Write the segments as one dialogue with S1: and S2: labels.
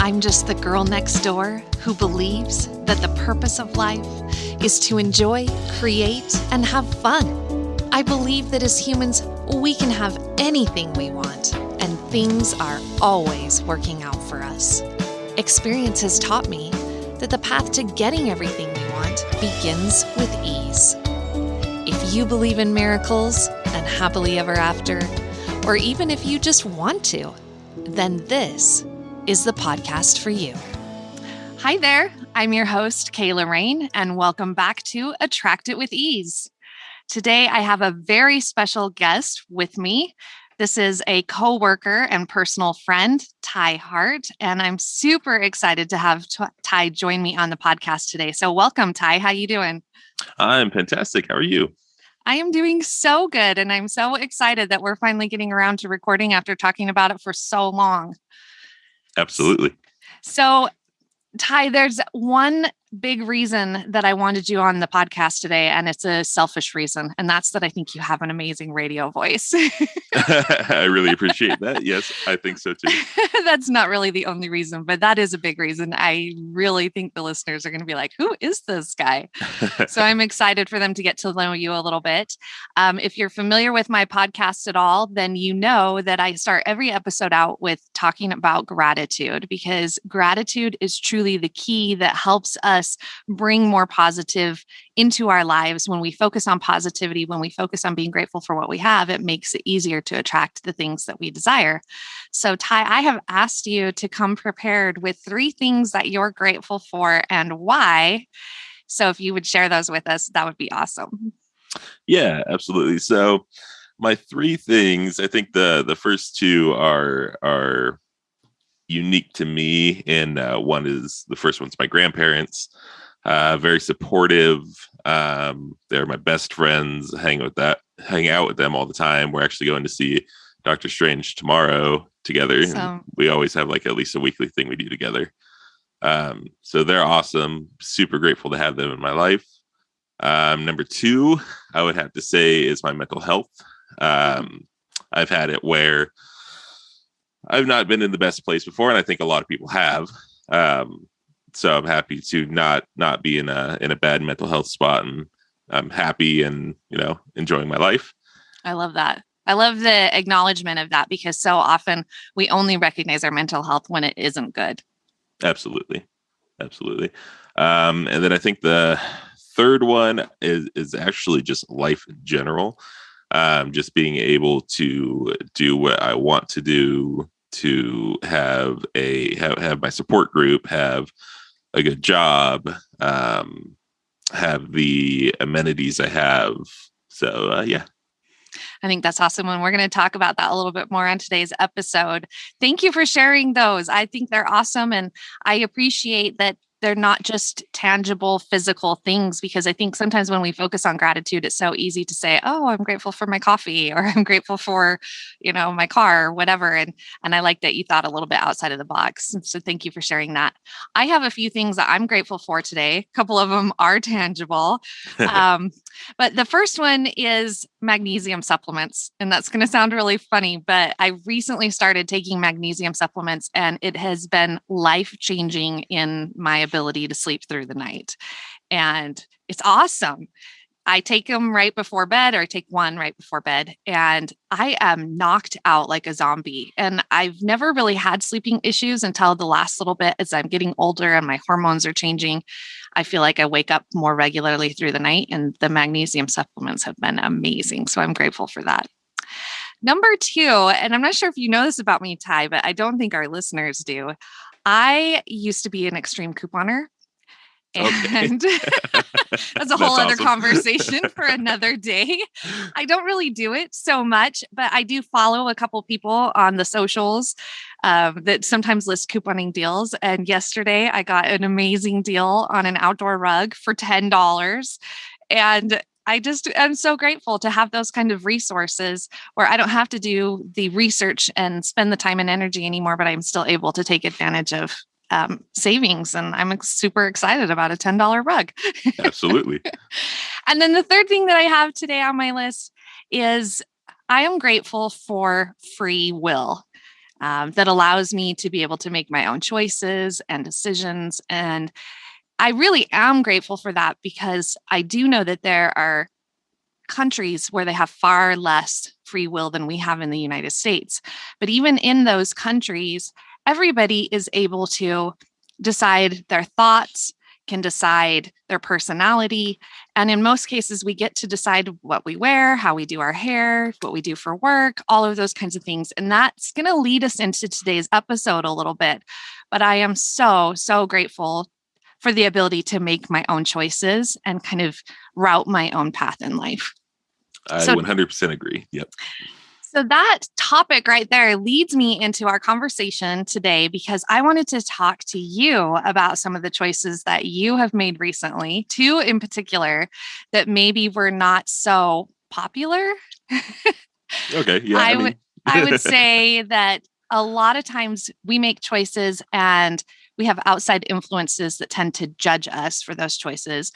S1: I'm just the girl next door who believes that the purpose of life is to enjoy, create, and have fun. I believe that as humans, we can have anything we want, and things are always working out for us. Experience has taught me that the path to getting everything we want begins with ease. If you believe in miracles and happily ever after, or even if you just want to, then this is the podcast for you. Hi there, I'm your host, Kayla Rain, and welcome back to Attract It with Ease. Today, I have a very special guest with me. This is a coworker and personal friend, Ty Hart, and I'm super excited to have Ty join me on the podcast today. So welcome, Ty. How you doing?
S2: I'm fantastic. How are you?
S1: I am doing so good, and I'm so excited that we're finally getting around to recording after talking about it for so long.
S2: Absolutely.
S1: So, Ty, there's one big reason that I wanted you on the podcast today, and it's a selfish reason, and that's that I think you have an amazing radio voice.
S2: I really appreciate that. Yes, I think so too.
S1: That's not really the only reason, but that is a big reason. I really think the listeners are going to be like, who is this guy? So I'm excited for them to get to know you a little bit. If you're familiar with my podcast at all, then you know that I start every episode out with talking about gratitude, because gratitude is truly the key that helps us bring more positive into our lives. When we focus on positivity, when we focus on being grateful for what we have, it makes it easier to attract the things that we desire. So, Ty, I have asked you to come prepared with 3 things that you're grateful for and why. So if you would share those with us, that would be awesome.
S2: Yeah, absolutely. So my 3 things, I think the first 2 are unique to me. And the first one's my grandparents, very supportive. They're my best friends, hang out with them all the time. We're actually going to see Doctor Strange tomorrow together.
S1: So,
S2: we always have like at least a weekly thing we do together. So they're awesome. Super grateful to have them in my life. Number 2, I would have to say, is my mental health. I've had it where I've not been in the best place before, and I think a lot of people have. So I'm happy to not be in a bad mental health spot, and I'm happy and enjoying my life.
S1: I love that. I love the acknowledgement of that, because so often we only recognize our mental health when it isn't good.
S2: Absolutely. And then I think the third one is actually just life in general. Just being able to do what I want to do, to have my support group, have a good job, have the amenities I have. So, yeah.
S1: I think that's awesome. And we're going to talk about that a little bit more on today's episode. Thank you for sharing those. I think they're awesome. And I appreciate that they're not just tangible physical things, because I think sometimes when we focus on gratitude, it's so easy to say, oh, I'm grateful for my coffee, or I'm grateful for, my car, or whatever. And I like that you thought a little bit outside of the box. So thank you for sharing that. I have a few things that I'm grateful for today. A couple of them are tangible. But the first one is magnesium supplements. And that's going to sound really funny, but I recently started taking magnesium supplements, and it has been life-changing in my ability to sleep through the night. And it's awesome. I take them right before bed, or I take one right before bed, and I am knocked out like a zombie. And I've never really had sleeping issues until the last little bit. As I'm getting older and my hormones are changing, I feel like I wake up more regularly through the night, and the magnesium supplements have been amazing. So I'm grateful for that. Number 2, and I'm not sure if you know this about me, Ty, but I don't think our listeners do. I used to be an extreme couponer. And that's a whole other conversation for another day. I don't really do it so much, but I do follow a couple people on the socials that sometimes list couponing deals. And yesterday I got an amazing deal on an outdoor rug for $10. And I'm so grateful to have those kind of resources where I don't have to do the research and spend the time and energy anymore, but I'm still able to take advantage of savings. And I'm super excited about a $10 rug.
S2: Absolutely.
S1: And then the third thing that I have today on my list is I am grateful for free will. that allows me to be able to make my own choices and decisions. And I really am grateful for that because I do know that there are countries where they have far less free will than we have in the United States. But even in those countries, everybody is able to decide their thoughts, can decide their personality. And in most cases, we get to decide what we wear, how we do our hair, what we do for work, all of those kinds of things. And that's going to lead us into today's episode a little bit. But I am so, so grateful for the ability to make my own choices and kind of route my own path in life.
S2: I
S1: So
S2: 100% agree. Yep.
S1: So that topic right there leads me into our conversation today because I wanted to talk to you about some of the choices that you have made recently, two in particular that maybe were not so popular.
S2: Okay. Yeah.
S1: I would say that a lot of times we make choices and we have outside influences that tend to judge us for those choices,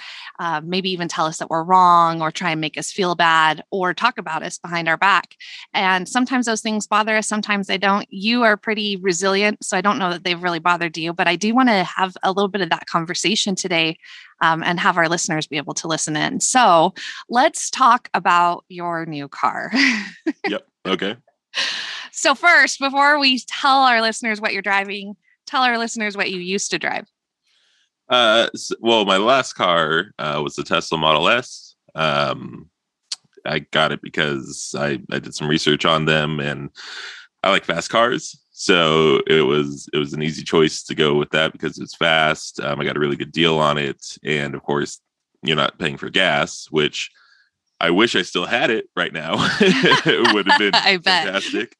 S1: maybe even tell us that we're wrong or try and make us feel bad or talk about us behind our back. And sometimes those things bother us, sometimes they don't. You are pretty resilient, so I don't know that they've really bothered you, but I do want to have a little bit of that conversation today and have our listeners be able to listen in. So let's talk about your new car.
S2: Yep. Okay.
S1: So first, before we tell our listeners what you're driving, tell our listeners what you used to drive.
S2: Well, my last car was the Tesla Model S. I got it because I did some research on them and I like fast cars. So it was an easy choice to go with that because it's fast. I got a really good deal on it. And of course, you're not paying for gas, which I wish I still had it right now. It would have been
S1: I bet.
S2: fantastic.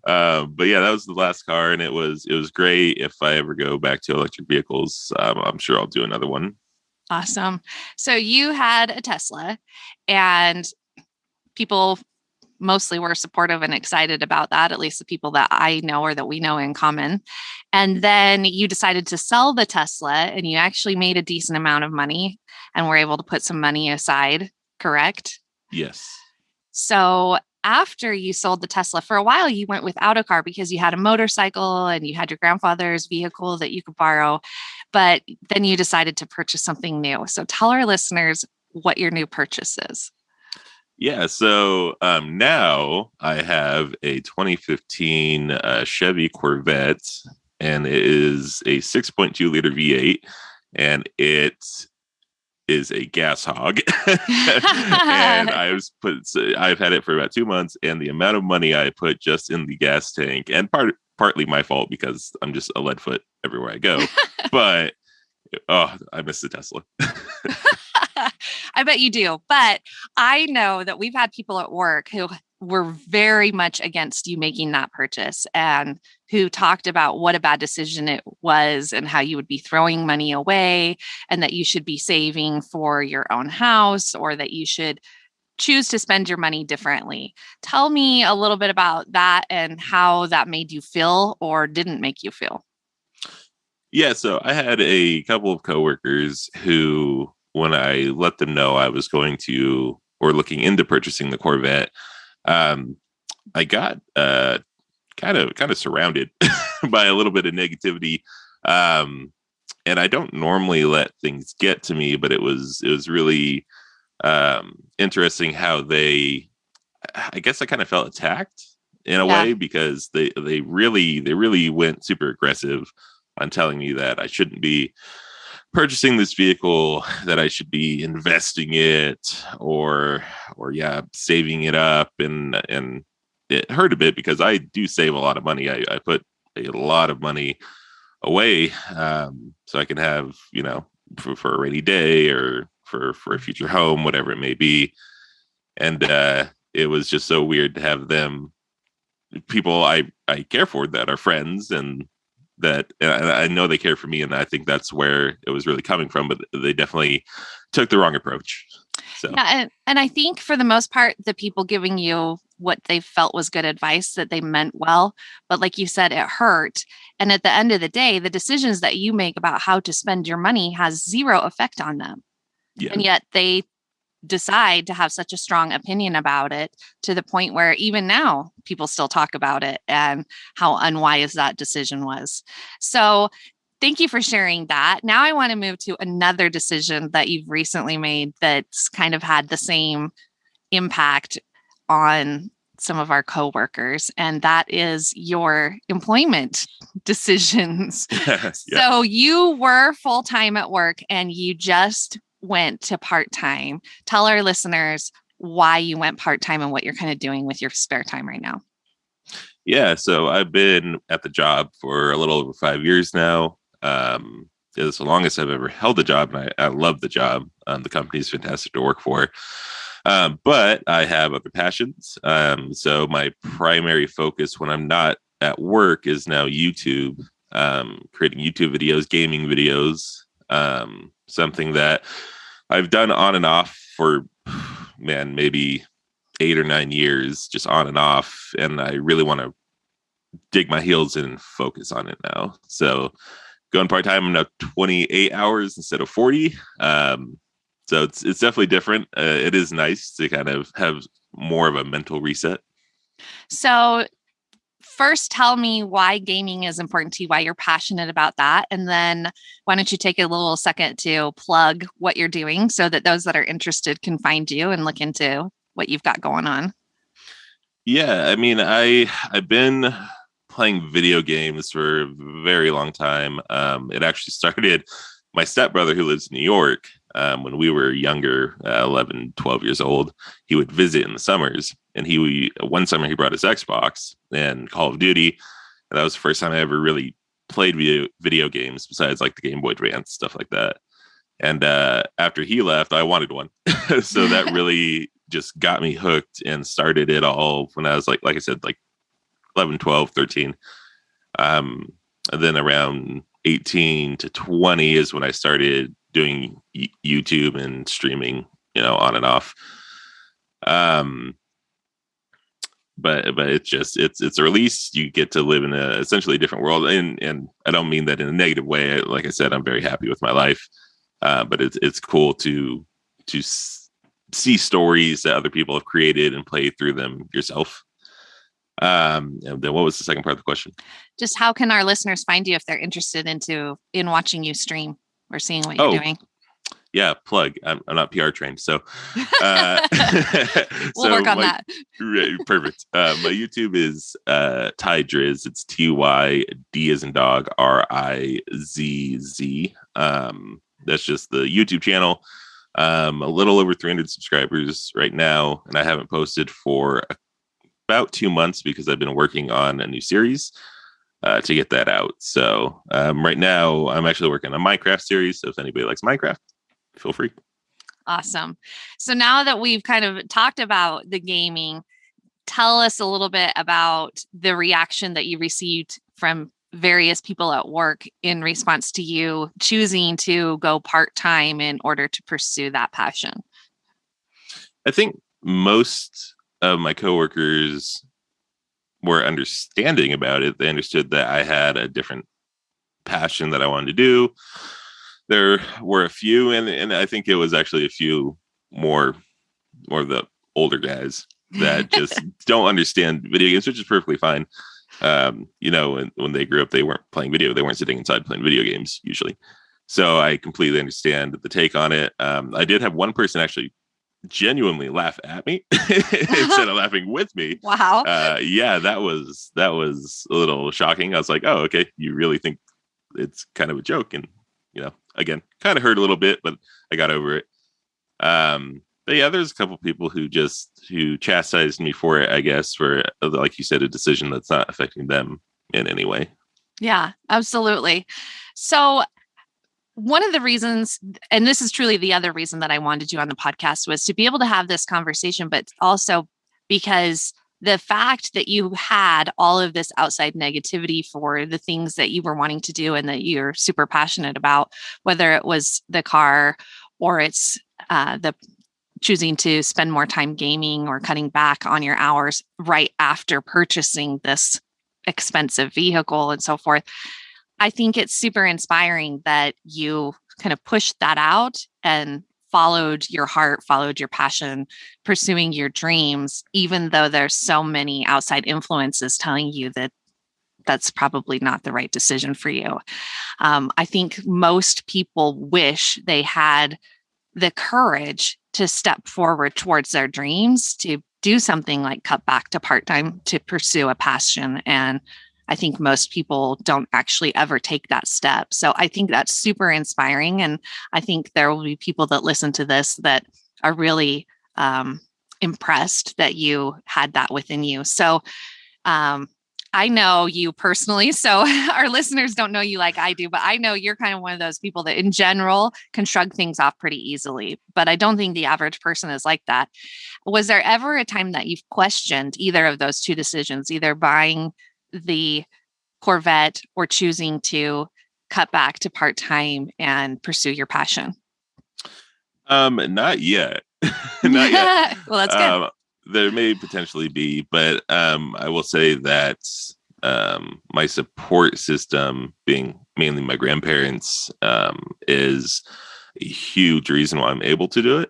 S2: But yeah, that was the last car, and it was great. If I ever go back to electric vehicles, I'm sure I'll do another one.
S1: Awesome. So you had a Tesla, and people mostly were supportive and excited about that, at least the people that I know or that we know in common. And then you decided to sell the Tesla, and you actually made a decent amount of money and were able to put some money aside, correct?
S2: Yes.
S1: So after you sold the Tesla, for a while, you went without a car because you had a motorcycle and you had your grandfather's vehicle that you could borrow. But then you decided to purchase something new. So tell our listeners what your new purchase is.
S2: Yeah. So now I have a 2015 Chevy Corvette, and it is a 6.2 liter V8, and it is a gas hog. And I've had it for about 2 months, and the amount of money I put just in the gas tank, and partly my fault because I'm just a lead foot everywhere I go, but I miss the Tesla.
S1: I bet you do. But I know that we've had people at work who were very much against you making that purchase and who talked about what a bad decision it was and how you would be throwing money away and that you should be saving for your own house or that you should choose to spend your money differently. Tell me a little bit about that and how that made you feel or didn't make you feel.
S2: Yeah, so I had a couple of coworkers who, when I let them know I was going to or looking into purchasing the Corvette, um, I got kind of surrounded by a little bit of negativity. And I don't normally let things get to me, but it was really interesting how I guess I kind of felt attacked in a
S1: Yeah.
S2: way because they really went super aggressive on telling me that I shouldn't be purchasing this vehicle, that I should be investing it or yeah, saving it up. And it hurt a bit because I do save a lot of money. I put a lot of money away, so I can have, for a rainy day or for a future home, whatever it may be. And it was just so weird to have them, people I care for, that are friends, and that I know they care for me, and I think that's where it was really coming from. But they definitely took the wrong approach. So
S1: Yeah, and I think for the most part, the people giving you what they felt was good advice, that they meant well. But like you said, it hurt. And at the end of the day, the decisions that you make about how to spend your money has zero effect on them.
S2: yeah,
S1: And yet they decide to have such a strong opinion about it to the point where even now people still talk about it and how unwise that decision was. So thank you for sharing that. Now I want to move to another decision that you've recently made that's kind of had the same impact on some of our coworkers, and that is your employment decisions.
S2: Yeah.
S1: So you were full-time at work and you just went to part-time. Tell our listeners why you went part-time and what you're kind of doing with your spare time right now.
S2: Yeah. So I've been at the job for a little over 5 years now. It's the longest I've ever held a job, and I love the job. The company is fantastic to work for. But I have other passions. So my primary focus when I'm not at work is now YouTube, creating YouTube videos, gaming videos, something that I've done on and off for, man, maybe 8 or 9 years, just on and off. And I really want to dig my heels in and focus on it now. So going part-time, I'm now 28 hours instead of 40. So it's definitely different. It is nice to kind of have more of a mental reset.
S1: So first, tell me why gaming is important to you, why you're passionate about that. And then why don't you take a little second to plug what you're doing so that those that are interested can find you and look into what you've got going on.
S2: Yeah, I mean, I've been playing video games for a very long time. It actually started my stepbrother who lives in New York. When we were younger, 11, 12 years old, he would visit in the summers. And one summer he brought his Xbox and Call of Duty. And that was the first time I ever really played video games besides like the Game Boy Advance, stuff like that. And after he left, I wanted one. So that really just got me hooked and started it all when I was like I said, like 11, 12, 13. And then around 18 to 20 is when I started doing YouTube and streaming, on and off. But it's a release. You get to live in a essentially different world, and I don't mean that in a negative way. Like I said, I'm very happy with my life, but it's cool to see stories that other people have created and play through them yourself. And then what was the second part of the question?
S1: Just how can our listeners find you if they're interested in watching you stream or seeing what you're doing?
S2: Yeah, plug. I'm not PR trained, so
S1: we'll work on that.
S2: Perfect. My YouTube is Ty Driz. It's TYD as in dog, RIZZ. That's just the YouTube channel. A little over 300 subscribers right now, and I haven't posted for about 2 months because I've been working on a new series to get that out. So right now I'm actually working on a Minecraft series. So if anybody likes Minecraft, feel free.
S1: Awesome. So now that we've kind of talked about the gaming, tell us a little bit about the reaction that you received from various people at work in response to you choosing to go part-time in order to pursue that passion.
S2: I think most of my coworkers were understanding about it. They understood that I had a different passion that I wanted to do. There were a few, and I think it was actually a few more of the older guys that just don't understand video games, which is perfectly fine. When they grew up, they weren't playing video. They weren't sitting inside playing video games usually. So I completely understand the take on it. I did have one person actually genuinely laugh at me instead of laughing with me.
S1: Wow.
S2: Yeah, that was a little shocking. I was like, oh, okay, you really think it's kind of a joke? And again, kind of hurt a little bit, but I got over it. But yeah, there's a couple people who chastised me for it, I guess, for, like you said, a decision that's not affecting them in any way.
S1: Yeah, absolutely. So one of the reasons, and this is truly the other reason that I wanted you on the podcast, was to be able to have this conversation, but also because the fact that you had all of this outside negativity for the things that you were wanting to do and that you're super passionate about, whether it was the car or it's the choosing to spend more time gaming or cutting back on your hours right after purchasing this expensive vehicle and so forth. I think it's super inspiring that you kind of pushed that out and followed your heart, followed your passion, pursuing your dreams, even though there's so many outside influences telling you that that's probably not the right decision for you. I think most people wish they had the courage to step forward towards their dreams, to do something like cut back to part time to pursue a passion. And I think most people don't actually ever take that step. So I think that's super inspiring. And I think there will be people that listen to this that are really impressed that you had that within you. So I know you personally, so our listeners don't know you like I do, but I know you're kind of one of those people that in general can shrug things off pretty easily. But I don't think the average person is like that. Was there ever a time that you've questioned either of those two decisions, either buying the Corvette or choosing to cut back to part-time and pursue your passion?
S2: Not yet. Not yet.
S1: Well, that's good.
S2: There may potentially be, but I will say that my support system, being mainly my grandparents, is a huge reason why I'm able to do it.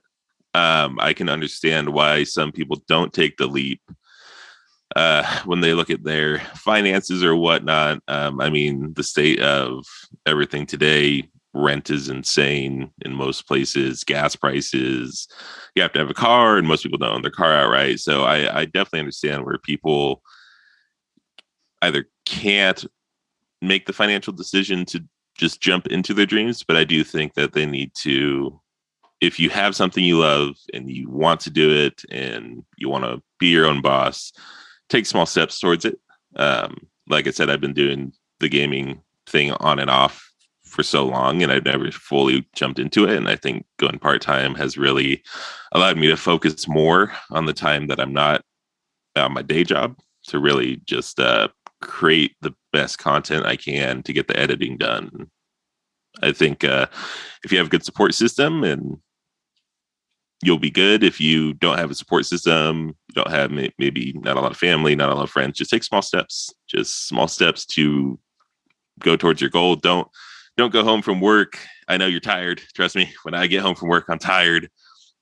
S2: I can understand why some people don't take the leap when they look at their finances or whatnot. I mean, the state of everything today, rent is insane in most places, gas prices, you have to have a car, and most people don't own their car outright. So I definitely understand where people either can't make the financial decision to just jump into their dreams, but I do think that they need to, if you have something you love and you want to do it and you want to be your own boss, take small steps towards it. Like I said, I've been doing the gaming thing on and off for so long, and I've never fully jumped into it. And I think going part-time has really allowed me to focus more on the time that I'm not on my day job, to really just create the best content I can to get the editing done. I think if you have a good support system, and you'll be good. If you don't have a support system, you don't have maybe not a lot of family, not a lot of friends, just take small steps, to go towards your goal. Don't go home from work. I know you're tired. Trust me. When I get home from work, I'm tired,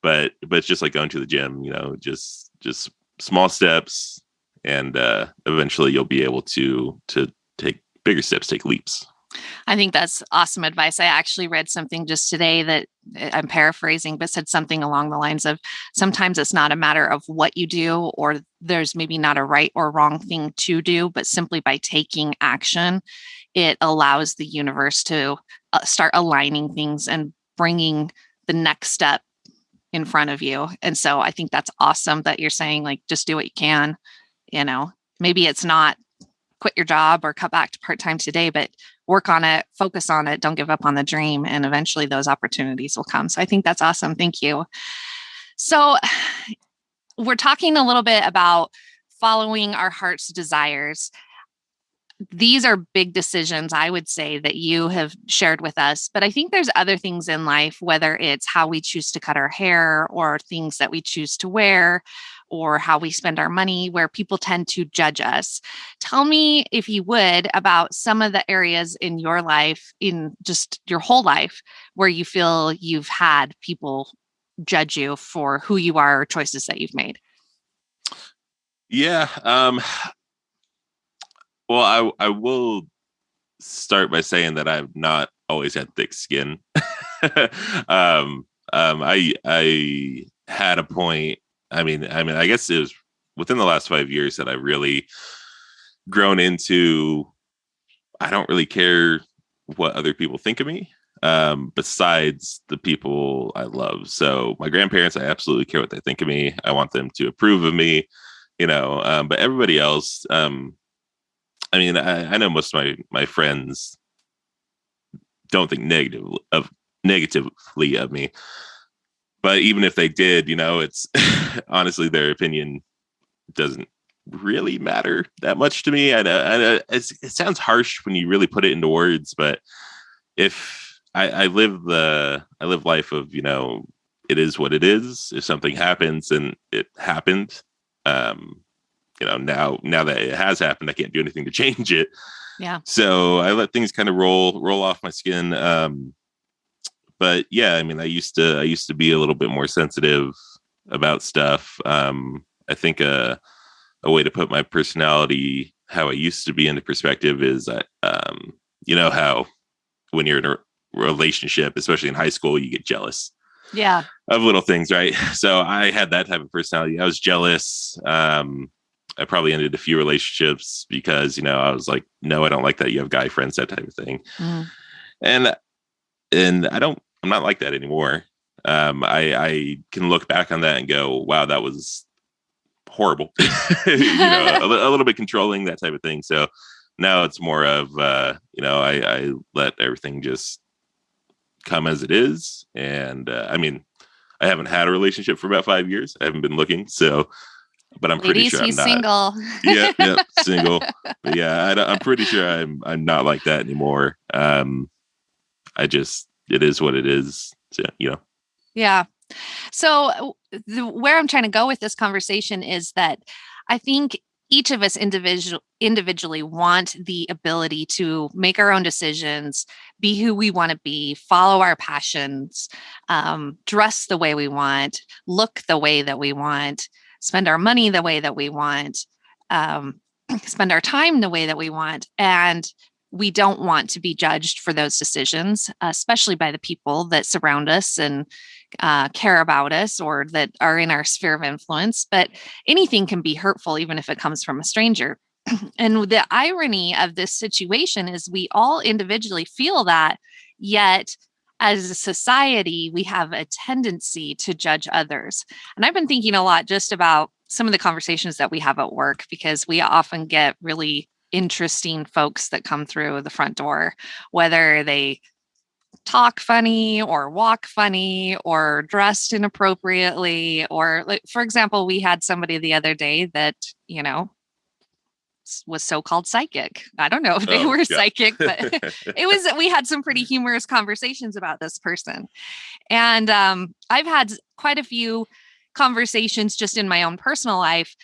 S2: but it's just like going to the gym, just small steps, and eventually you'll be able to take bigger steps, take leaps.
S1: I think that's awesome advice. I actually read something just today that I'm paraphrasing, but said something along the lines of sometimes it's not a matter of what you do, or there's maybe not a right or wrong thing to do, but simply by taking action, it allows the universe to start aligning things and bringing the next step in front of you. And so I think that's awesome that you're saying, like, just do what you can. Maybe it's not quit your job or cut back to part-time today, but work on it, focus on it, don't give up on the dream, and eventually those opportunities will come. So I think that's awesome. Thank you. So we're talking a little bit about following our heart's desires. These are big decisions, I would say, that you have shared with us. But I think there's other things in life, whether it's how we choose to cut our hair or things that we choose to wear or how we spend our money, where people tend to judge us. Tell me, if you would, about some of the areas in your life, in just your whole life, where you feel you've had people judge you for who you are or choices that you've made.
S2: Yeah. Well, I will start by saying that I've not always had thick skin. I had a point. I mean, I guess it was within the last 5 years that I really grown into. I don't really care what other people think of me, besides the people I love. So my grandparents, I absolutely care what they think of me. I want them to approve of me, but everybody else, I mean, I know most of my friends don't think negatively of me, but even if they did, it's honestly, their opinion doesn't really matter that much to me. I know it sounds harsh when you really put it into words, but if I live life of, it is what it is. If something happens, and it happened, now that it has happened, I can't do anything to change it.
S1: Yeah.
S2: So I let things kind of roll off my skin. But yeah, I mean, I used to be a little bit more sensitive about stuff. I think a way to put my personality, how I used to be, into perspective is, how when you're in a relationship, especially in high school, you get jealous
S1: Yeah.
S2: of little things, right? So I had that type of personality. I was jealous. I probably ended a few relationships because, I was like, no, I don't like that. You have guy friends, that type of thing.
S1: Mm.
S2: And I'm not like that anymore. I can look back on that and go, wow, that was horrible. A little bit controlling, that type of thing. So now it's more of, I let everything just come as it is. And I mean, I haven't had a relationship for about 5 years. I haven't been looking. So, but I'm pretty
S1: Ladies,
S2: sure I'm
S1: he's
S2: not.
S1: single.
S2: Yeah, single. But yeah, I'm pretty sure I'm not like that anymore. It is what it is. So.
S1: Yeah. So, where I'm trying to go with this conversation is that I think each of us individually want the ability to make our own decisions, be who we want to be, follow our passions, dress the way we want, look the way that we want, spend our money the way that we want, um, spend our time the way that we want. And we don't want to be judged for those decisions, especially by the people that surround us and care about us or that are in our sphere of influence. But anything can be hurtful, even if it comes from a stranger. And the irony of this situation is we all individually feel that, yet as a society, we have a tendency to judge others. And I've been thinking a lot just about some of the conversations that we have at work, because we often get really interesting folks that come through the front door, whether they talk funny or walk funny or dressed inappropriately, or like, for example, we had somebody the other day that, was so-called psychic. I don't know if they
S2: Oh
S1: were
S2: yeah.
S1: psychic, but we had some pretty humorous conversations about this person. And I've had quite a few conversations just in my own personal life,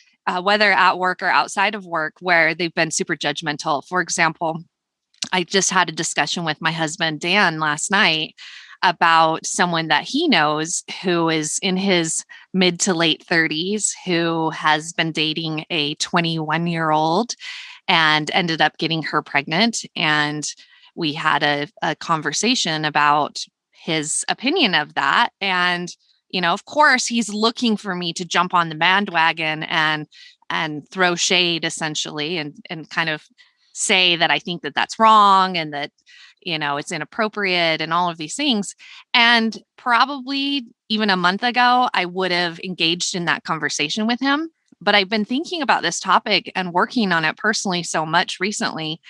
S1: whether at work or outside of work, where they've been super judgmental. For example, I just had a discussion with my husband, Dan, last night about someone that he knows who is in his mid to late 30s, who has been dating a 21-year-old and ended up getting her pregnant. And we had a conversation about his opinion of that. And, of course, he's looking for me to jump on the bandwagon and throw shade, essentially, and kind of say that I think that that's wrong and that, it's inappropriate and all of these things. And probably even a month ago, I would have engaged in that conversation with him. But I've been thinking about this topic and working on it personally so much recently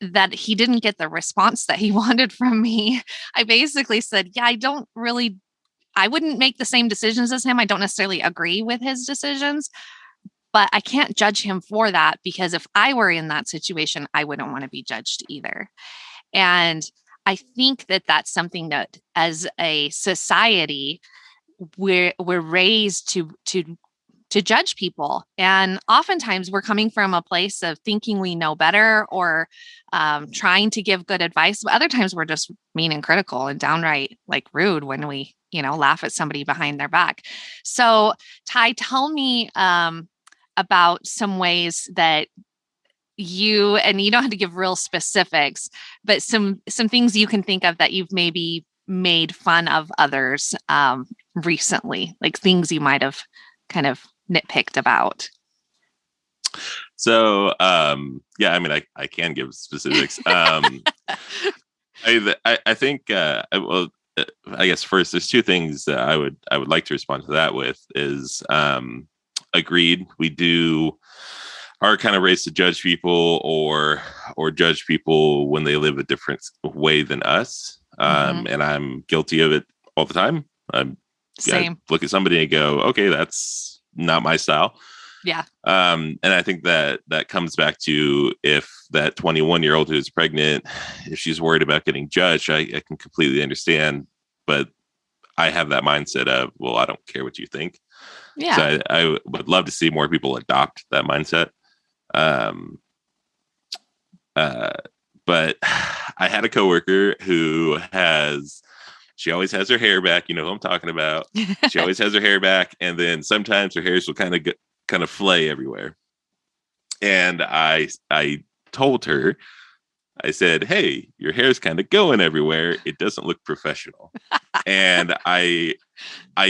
S1: that he didn't get the response that he wanted from me. I basically said, yeah, I wouldn't make the same decisions as him. I don't necessarily agree with his decisions, but I can't judge him for that, because if I were in that situation, I wouldn't want to be judged either. And I think that that's something that, as a society, we're raised to judge people, and oftentimes we're coming from a place of thinking we know better, or trying to give good advice. But other times we're just mean and critical and downright like rude when we laugh at somebody behind their back. So, Ty, tell me about some ways that you don't have to give real specifics, but some things you can think of that you've maybe made fun of others recently, like things you might have kind of nitpicked about.
S2: So yeah, I mean, I can give specifics. I think I guess first there's two things that I would like to respond to that with is agreed. We do are kind of raised to judge people or judge people when they live a different way than us.
S1: Mm-hmm.
S2: And I'm guilty of it all the time. I
S1: Same.
S2: look at somebody and go, okay, that's not my style.
S1: Yeah.
S2: And I think that comes back to, if that 21-year-old who's pregnant, if she's worried about getting judged, I can completely understand. But I have that mindset of, well, I don't care what you think.
S1: Yeah.
S2: So I would love to see more people adopt that mindset. Um, uh, but I had a coworker who has She always has her hair back. You know who I'm talking about. She always has her hair back, and then sometimes her hairs will kind of flay everywhere. And I told her, I said, "Hey, your hair's kind of going everywhere. It doesn't look professional." And I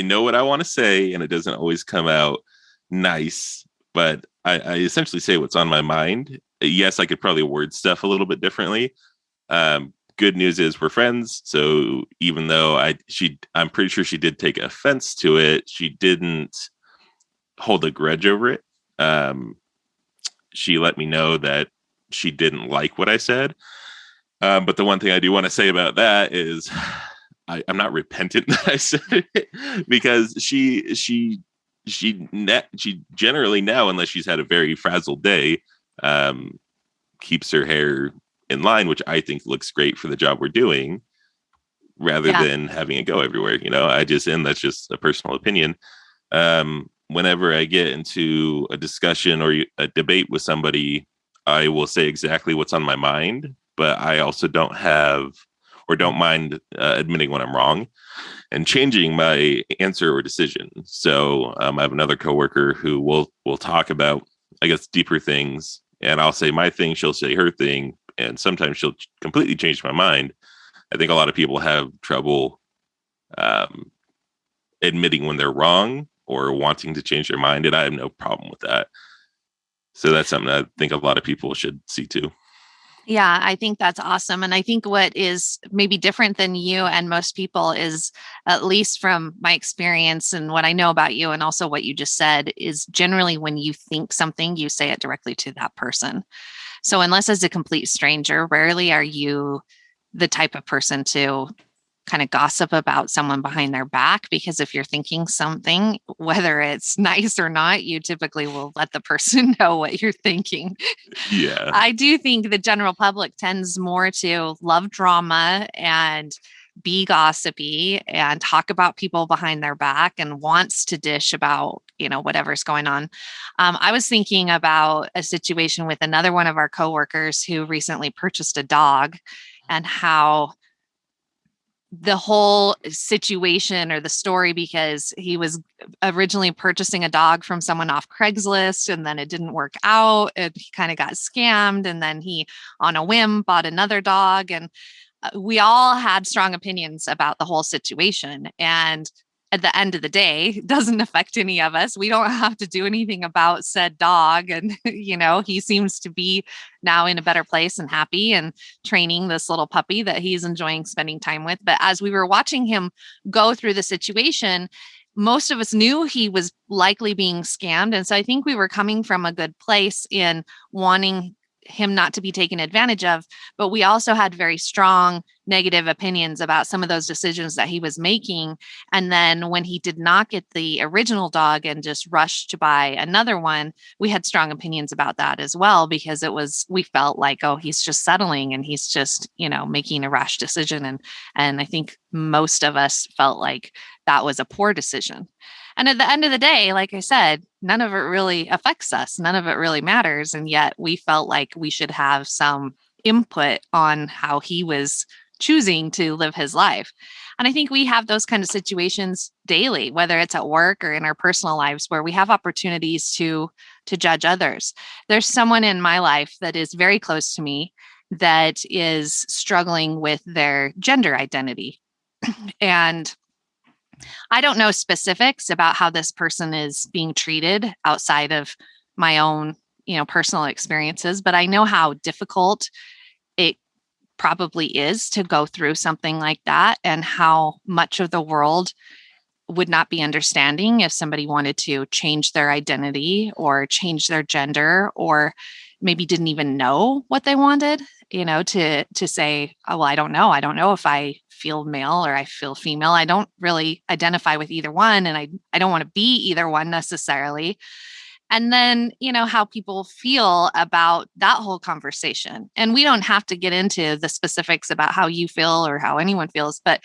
S2: know what I want to say, and it doesn't always come out nice, but I essentially say what's on my mind. Yes, I could probably word stuff a little bit differently. Good news is we're friends, so even though I'm pretty sure she did take offense to it, she didn't hold a grudge over it. Um, she let me know that she didn't like what I said. But the one thing I do want to say about that is I'm not repentant that I said it because she generally now, unless she's had a very frazzled day, um, keeps her hair in line, which I think looks great for the job we're doing, rather
S1: Yeah.
S2: than having it go everywhere. And that's just a personal opinion. Whenever I get into a discussion or a debate with somebody, I will say exactly what's on my mind, but I also don't mind admitting when I'm wrong and changing my answer or decision. So I have another coworker who will talk about, I guess, deeper things, and I'll say my thing, she'll say her thing, and sometimes she'll completely change my mind. I think a lot of people have trouble um, admitting when they're wrong or wanting to change their mind, and I have no problem with that. So that's something I think a lot of people should see too.
S1: Yeah, I think that's awesome. And I think what is maybe different than you and most people is, at least from my experience and what I know about you, and also what you just said, is generally when you think something, you say it directly to that person. So, unless as a complete stranger, rarely are you the type of person to kind of gossip about someone behind their back, because if you're thinking something, whether it's nice or not, you typically will let the person know what you're thinking.
S2: Yeah.
S1: I do think the general public tends more to love drama and be gossipy and talk about people behind their back and wants to dish about, whatever's going on. I was thinking about a situation with another one of our coworkers who recently purchased a dog, and how the whole situation or the story, because he was originally purchasing a dog from someone off Craigslist, and then it didn't work out, and he kind of got scammed, and then he on a whim bought another dog, and we all had strong opinions about the whole situation. And at the end of the day, it doesn't affect any of us. We don't have to do anything about said dog. And, he seems to be now in a better place and happy and training this little puppy that he's enjoying spending time with. But as we were watching him go through the situation, most of us knew he was likely being scammed. And so I think we were coming from a good place in wanting him not to be taken advantage of, but we also had very strong negative opinions about some of those decisions that he was making. And then when he did not get the original dog and just rushed to buy another one, we had strong opinions about that as well, because we felt like, oh, he's just settling and he's just, making a rash decision. And I think most of us felt like that was a poor decision. And at the end of the day, like I said, none of it really affects us. None of it really matters. And yet we felt like we should have some input on how he was choosing to live his life. And I think we have those kind of situations daily, whether it's at work or in our personal lives, where we have opportunities to judge others. There's someone in my life that is very close to me that is struggling with their gender identity. And I don't know specifics about how this person is being treated outside of my own, personal experiences, but I know how difficult it probably is to go through something like that, and how much of the world would not be understanding if somebody wanted to change their identity or change their gender, or maybe didn't even know what they wanted, to say, oh, well, I don't know. I don't know if I feel male or I feel female. I don't really identify with either one. And I don't want to be either one necessarily. And then, how people feel about that whole conversation. And we don't have to get into the specifics about how you feel or how anyone feels, but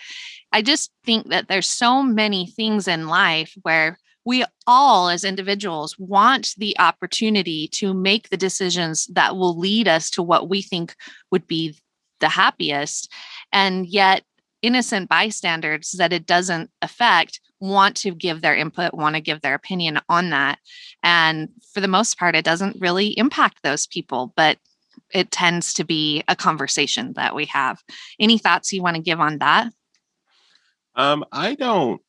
S1: I just think that there's so many things in life where we all as individuals want the opportunity to make the decisions that will lead us to what we think would be the happiest. And yet innocent bystanders that it doesn't affect want to give their input, want to give their opinion on that. And for the most part, it doesn't really impact those people, but it tends to be a conversation that we have. Any thoughts you want to give on that?
S2: I don't.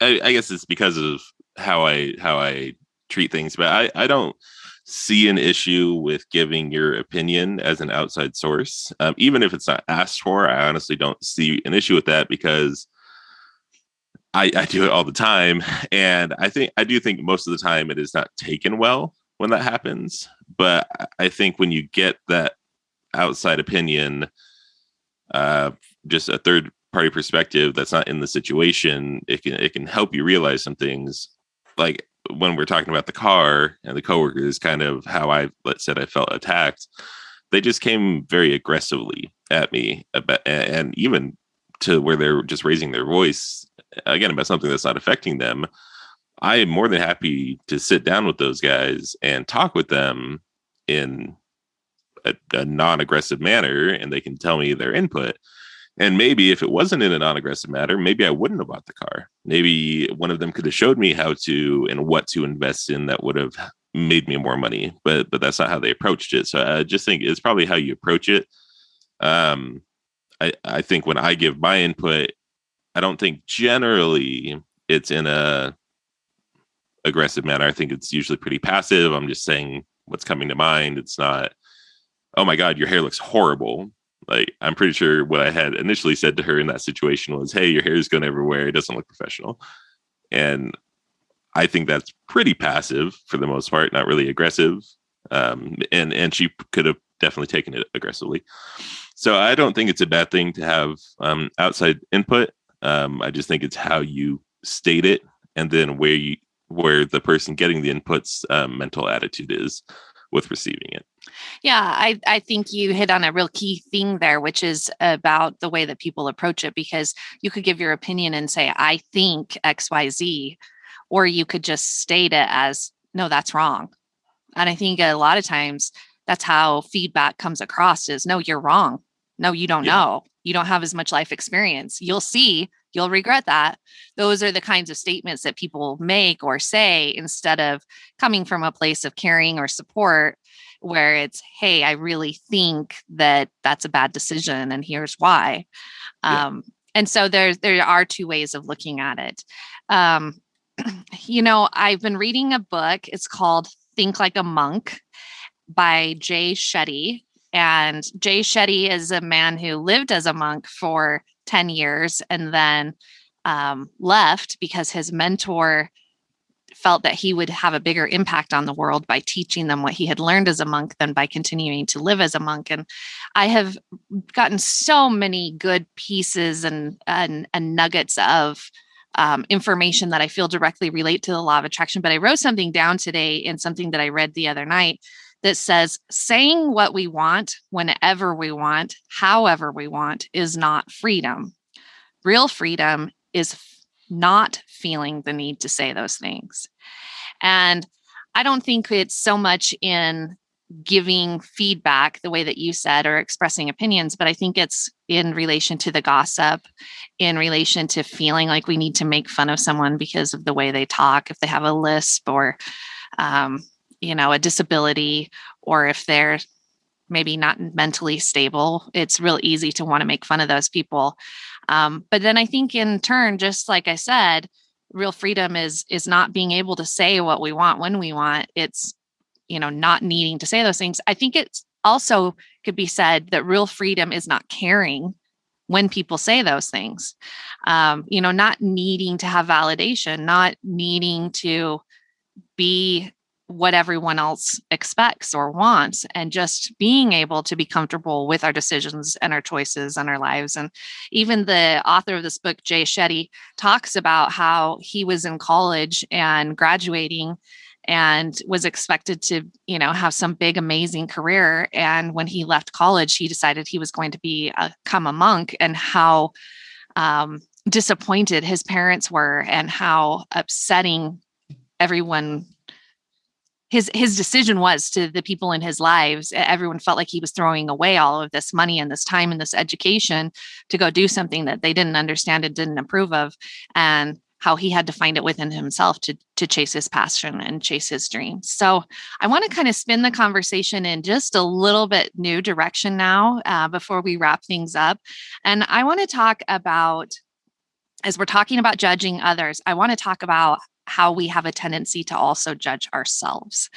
S2: I guess it's because of how I treat things, but I don't see an issue with giving your opinion as an outside source, even if it's not asked for. I honestly don't see an issue with that because I do it all the time, and I do think most of the time it is not taken well when that happens. But I think when you get that outside opinion, uh, just a third party perspective that's not in the situation, it can help you realize some things. Like when we're talking about the car and the coworkers, kind of how said I felt attacked. They just came very aggressively at me about, and even to where they're just raising their voice again about something that's not affecting them. I am more than happy to sit down with those guys and talk with them in a non-aggressive manner, and they can tell me their input. And maybe if it wasn't in a non-aggressive manner, maybe I wouldn't have bought the car. Maybe one of them could have showed me how to and what to invest in that would have made me more money. But that's not how they approached it. So I just think it's probably how you approach it. Um, I think when I give my input, I don't think generally it's in a aggressive manner. I think it's usually pretty passive. I'm just saying what's coming to mind. It's not, oh my God, your hair looks horrible. Like, I'm pretty sure what I had initially said to her in that situation was, hey, your hair is going everywhere. It doesn't look professional. And I think that's pretty passive for the most part, not really aggressive. And she could have definitely taken it aggressively. So I don't think it's a bad thing to have outside input. I just think it's how you state it, and then where the person getting the inputs mental attitude is with receiving it.
S1: Yeah, I think you hit on a real key thing there, which is about the way that people approach it, because you could give your opinion and say, I think XYZ, or you could just state it as, no, that's wrong. And I think a lot of times that's how feedback comes across is, no, you're wrong. No, you don't
S2: Yeah.
S1: know. You don't have as much life experience. You'll see, you'll regret that. Those are the kinds of statements that people make or say instead of coming from a place of caring or support, where it's, hey, I really think that that's a bad decision and here's why.
S2: Yeah.
S1: And so there are two ways of looking at it. Um, I've been reading a book. It's called Think Like a Monk by Jay Shetty. And Jay Shetty is a man who lived as a monk for 10 years and then left because his mentor felt that he would have a bigger impact on the world by teaching them what he had learned as a monk than by continuing to live as a monk. And I have gotten so many good pieces and nuggets of information that I feel directly relate to the law of attraction. But I wrote something down today in something that I read the other night that says saying what we want, whenever we want, however we want, is not freedom. Real freedom is not feeling the need to say those things. And I don't think it's so much in giving feedback the way that you said or expressing opinions, but I think it's in relation to the gossip, in relation to feeling like we need to make fun of someone because of the way they talk, if they have a lisp or, a disability, or if they're maybe not mentally stable. It's real easy to want to make fun of those people. But then I think in turn, just like I said, real freedom is not being able to say what we want when we want. It's, not needing to say those things. I think it's also could be said that real freedom is not caring when people say those things. Not needing to have validation, not needing to be what everyone else expects or wants, and just being able to be comfortable with our decisions and our choices and our lives. And even the author of this book, Jay Shetty, talks about how he was in college and graduating and was expected to, have some big, amazing career. And when he left college, he decided he was going to become a monk, and how disappointed his parents were and how upsetting everyone his decision was to the people in his lives. Everyone felt like he was throwing away all of this money and this time and this education to go do something that they didn't understand and didn't approve of, and how he had to find it within himself to chase his passion and chase his dreams. So I want to kind of spin the conversation in just a little bit new direction now, before we wrap things up. And I want to talk about, as we're talking about judging others, I want to talk about how we have a tendency to also judge ourselves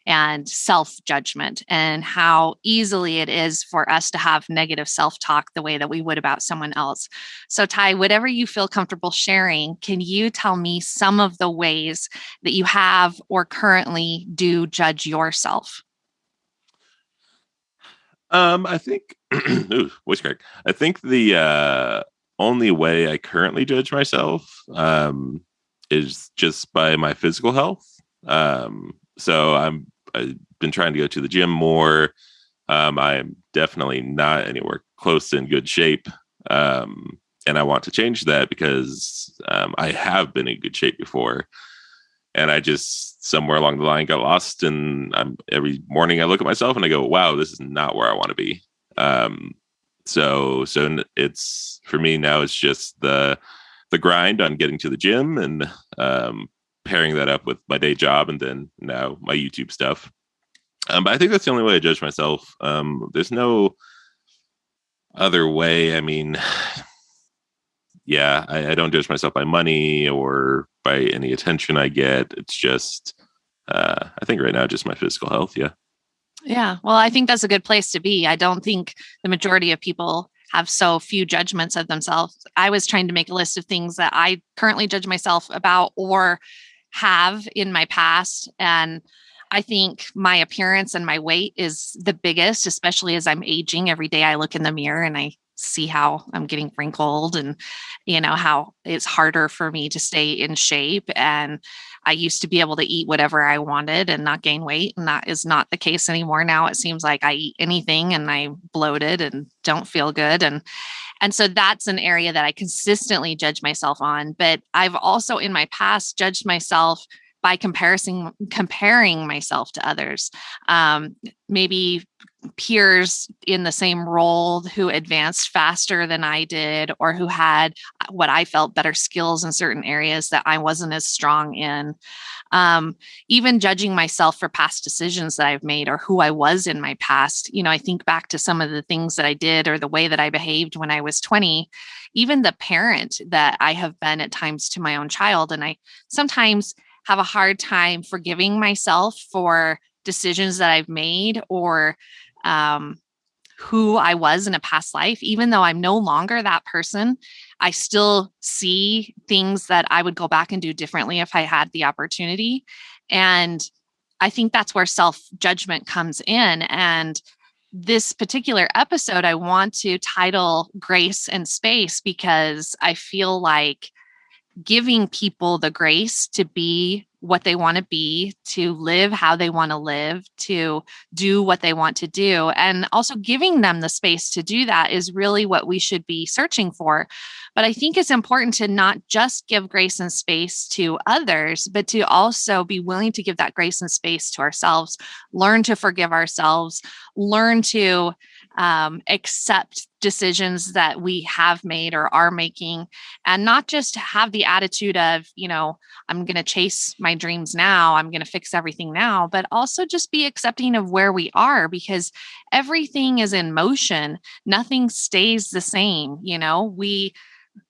S1: and self judgment, and how easily it is for us to have negative self talk the way that we would about someone else. So, Ty, whatever you feel comfortable sharing, can you tell me some of the ways that you have or currently do judge yourself?
S2: I think, ooh, voice crack. I think the only way I currently judge myself is just by my physical health. So I've been trying to go to the gym more. I'm definitely not anywhere close to in good shape. And I want to change that because I have been in good shape before. And I just somewhere along the line got lost. And every morning I look at myself and I go, wow, this is not where I want to be. Um, so it's for me now, it's just the grind on getting to the gym and pairing that up with my day job and then now my YouTube stuff. But I think that's the only way I judge myself. There's no other way. I mean, yeah, I don't judge myself by money or by any attention I get. It's just, I think right now, just my physical health. Yeah.
S1: Yeah, well, I think that's a good place to be. I don't think the majority of people have so few judgments of themselves. I was trying to make a list of things that I currently judge myself about or have in my past. And I think my appearance and my weight is the biggest, especially as I'm aging. Every day I look in the mirror and I see how I'm getting wrinkled, and how it's harder for me to stay in shape. And I used to be able to eat whatever I wanted and not gain weight, and that is not the case anymore. Now it seems like I eat anything and I bloated and don't feel good. And so that's an area that I consistently judge myself on. But I've also in my past judged myself by comparing myself to others. Maybe peers in the same role who advanced faster than I did, or who had what I felt better skills in certain areas that I wasn't as strong in. Even judging myself for past decisions that I've made or who I was in my past. I think back to some of the things that I did or the way that I behaved when I was 20, even the parent that I have been at times to my own child. And I sometimes have a hard time forgiving myself for decisions that I've made, or who I was in a past life. Even though I'm no longer that person, I still see things that I would go back and do differently if I had the opportunity. And I think that's where self judgment comes in. And this particular episode, I want to title Grace and Space, because I feel like giving people the grace to be what they want to be, to live how they want to live, to do what they want to do, and also giving them the space to do that is really what we should be searching for. But I think it's important to not just give grace and space to others, but to also be willing to give that grace and space to ourselves, learn to forgive ourselves, learn to accept decisions that we have made or are making, and not just have the attitude of, I'm going to chase my dreams now, I'm going to fix everything now, but also just be accepting of where we are, because everything is in motion. Nothing stays the same.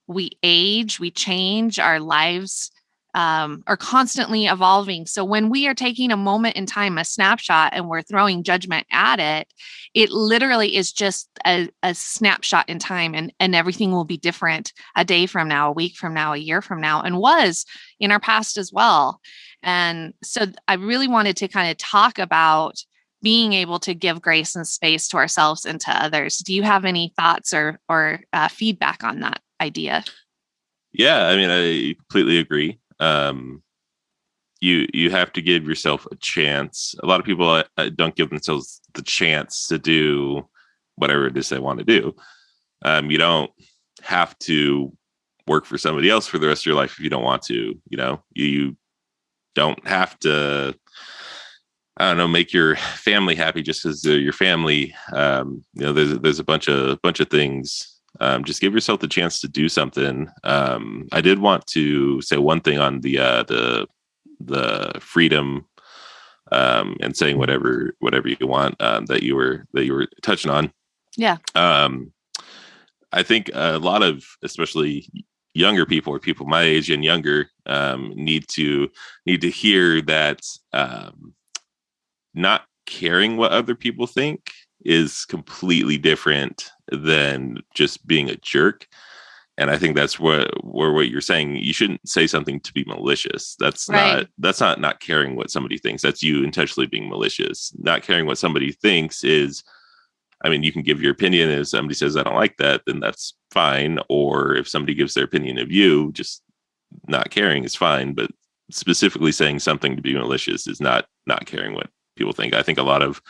S1: We age, we change, our lives are constantly evolving. So when we are taking a moment in time, a snapshot, and we're throwing judgment at it, it literally is just a snapshot in time, and everything will be different a day from now, a week from now, a year from now, and was in our past as well. And so I really wanted to kind of talk about being able to give grace and space to ourselves and to others. Do you have any thoughts or feedback on that idea?
S2: Yeah. I mean, I completely agree. You have to give yourself a chance. A lot of people don't give themselves the chance to do whatever it is they want to do. You don't have to work for somebody else for the rest of your life if you don't want to. You don't have to I don't know, make your family happy just because they're your family. There's a bunch of things. Just give yourself the chance to do something. I did want to say one thing on the freedom, and saying whatever you want, that you were touching on.
S1: Yeah.
S2: I think a lot of, especially younger people or people my age and younger, need to hear that, not caring what other people think is completely different than just being a jerk. And I think that's what you're saying. You shouldn't say something to be malicious.
S1: Right.
S2: That's not caring what somebody thinks. That's you intentionally being malicious. Not caring what somebody thinks is, I mean, you can give your opinion. If somebody says, I don't like that, then that's fine. Or if somebody gives their opinion of you, just not caring is fine. But specifically saying something to be malicious is not caring what people think. I think a lot of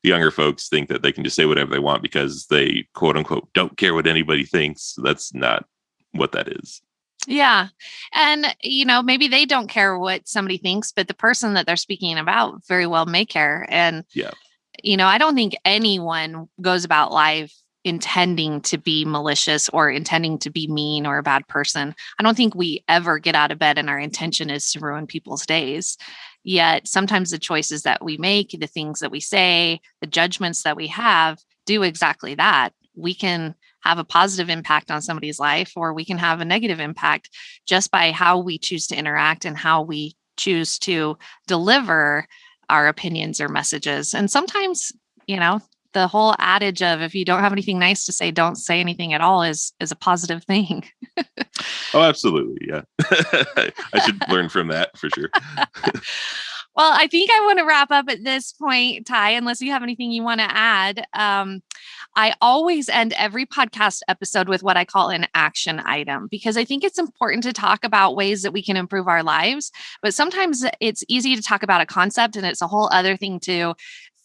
S2: younger folks think that they can just say whatever they want because they, quote unquote, don't care what anybody thinks. That's not what that is.
S1: Yeah. And, maybe they don't care what somebody thinks, but the person that they're speaking about very well may care. And,
S2: Yeah.
S1: I don't think anyone goes about life intending to be malicious or intending to be mean or a bad person. I don't think we ever get out of bed and our intention is to ruin people's days. Yet sometimes the choices that we make, the things that we say, the judgments that we have do exactly that. We can have a positive impact on somebody's life, or we can have a negative impact just by how we choose to interact and how we choose to deliver our opinions or messages. And sometimes, the whole adage of if you don't have anything nice to say, don't say anything at all is a positive thing.
S2: Oh, absolutely. Yeah. I should learn from that for sure.
S1: Well, I think I want to wrap up at this point, Ty, unless you have anything you want to add. I always end every podcast episode with what I call an action item, because I think it's important to talk about ways that we can improve our lives. But sometimes it's easy to talk about a concept and it's a whole other thing to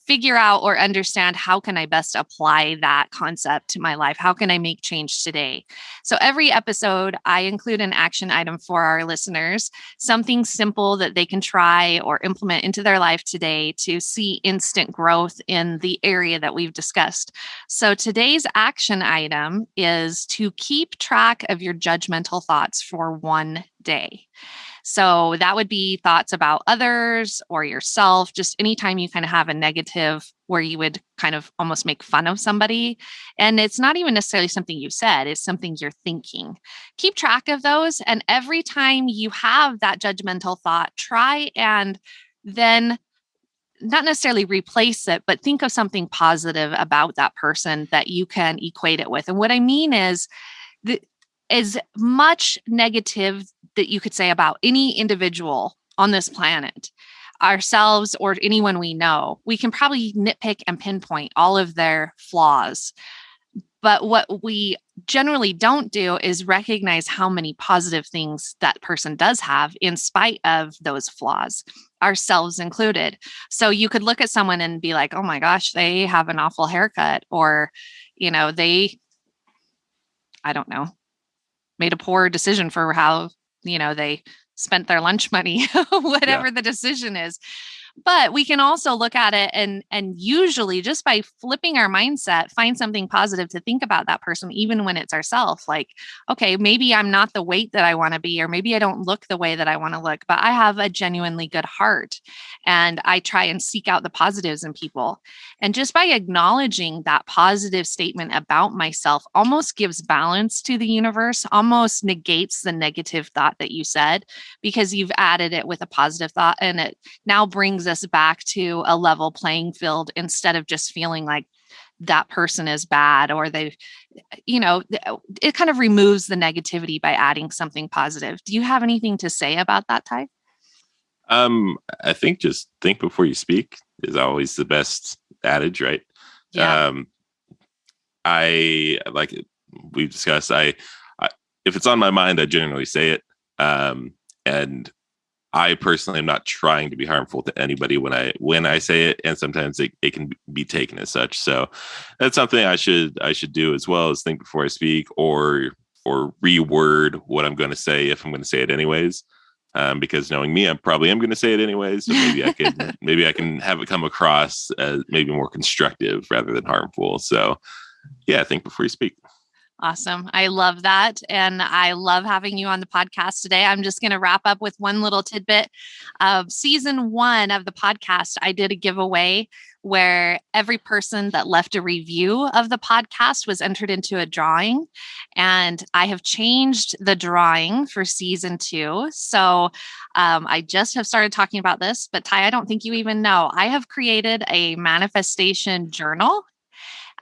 S1: figure out or understand how can I best apply that concept to my life? How can I make change today? So every episode, I include an action item for our listeners, something simple that they can try or implement into their life today to see instant growth in the area that we've discussed. So today's action item is to keep track of your judgmental thoughts for one day. So that would be thoughts about others or yourself, just anytime you kind of have a negative where you would kind of almost make fun of somebody. And it's not even necessarily something you said, it's something you're thinking. Keep track of those. And every time you have that judgmental thought, try and then not necessarily replace it, but think of something positive about that person that you can equate it with. And what I mean is, as much negative that you could say about any individual on this planet, ourselves or anyone we know, we can probably nitpick and pinpoint all of their flaws. But what we generally don't do is recognize how many positive things that person does have in spite of those flaws, ourselves included. So you could look at someone and be like, oh my gosh, they have an awful haircut, or, I don't know, made a poor decision for how, they spent their lunch money,
S2: Yeah.
S1: whatever the decision is. But we can also look at it and usually just by flipping our mindset, find something positive to think about that person, even when it's ourselves. Like, okay, maybe I'm not the weight that I want to be, or maybe I don't look the way that I want to look, but I have a genuinely good heart and I try and seek out the positives in people. And just by acknowledging that positive statement about myself almost gives balance to the universe, almost negates the negative thought that you said, because you've added it with a positive thought, and it now brings us back to a level playing field instead of just feeling like that person is bad, or it kind of removes the negativity by adding something positive. Do you have anything to say about that, Ty?
S2: I think just think before you speak is always the best adage, right?
S1: Yeah.
S2: I like it. We've discussed. I if it's on my mind, I generally say it. And I personally am not trying to be harmful to anybody when I say it, and sometimes it can be taken as such. So that's something I should do, as well as think before I speak, or reword what I'm going to say if I'm going to say it anyways. because knowing me, I probably am going to say it anyways. So maybe I can have it come across as maybe more constructive rather than harmful. So yeah, think before you speak.
S1: Awesome. I love that. And I love having you on the podcast today. I'm just going to wrap up with one little tidbit of season 1 of the podcast. I did a giveaway where every person that left a review of the podcast was entered into a drawing. And I have changed the drawing for season 2. So I just have started talking about this, but Ty, I don't think you even know. I have created a manifestation journal.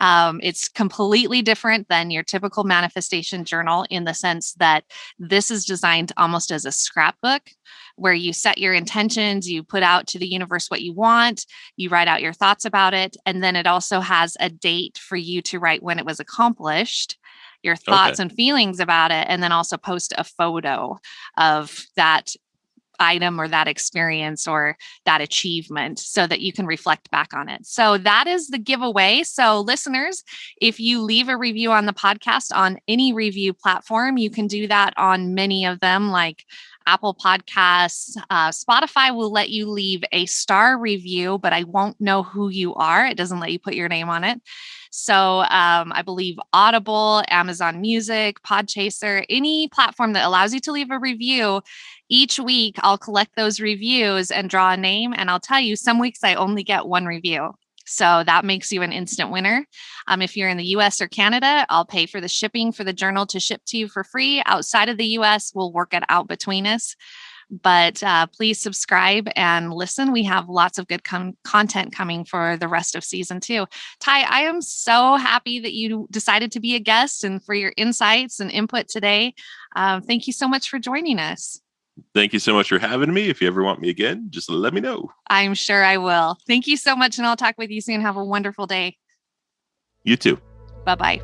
S1: It's completely different than your typical manifestation journal in the sense that this is designed almost as a scrapbook where you set your intentions, you put out to the universe what you want, you write out your thoughts about it, and then it also has a date for you to write when it was accomplished, your
S2: Okay.
S1: thoughts and feelings about it, and then also post a photo of that item or that experience or that achievement so that you can reflect back on it. So that is the giveaway. So listeners, if you leave a review on the podcast on any review platform, you can do that on many of them like Apple Podcasts. Spotify will let you leave a star review, but I won't know who you are. It doesn't let you put your name on it. So I believe Audible, Amazon Music, Podchaser, any platform that allows you to leave a review, each week I'll collect those reviews and draw a name. And I'll tell you, some weeks I only get 1 review. So that makes you an instant winner. If you're in the US or Canada, I'll pay for the shipping for the journal to ship to you for free. Outside of the US, we'll work it out between us. But please subscribe and listen. We have lots of good content coming for the rest of season 2. Ty, I am so happy that you decided to be a guest and for your insights and input today. Thank you so much for joining us.
S2: Thank you so much for having me. If you ever want me again, just let me know.
S1: I'm sure I will. Thank you so much, and I'll talk with you soon. Have a wonderful day.
S2: You too.
S1: Bye-bye.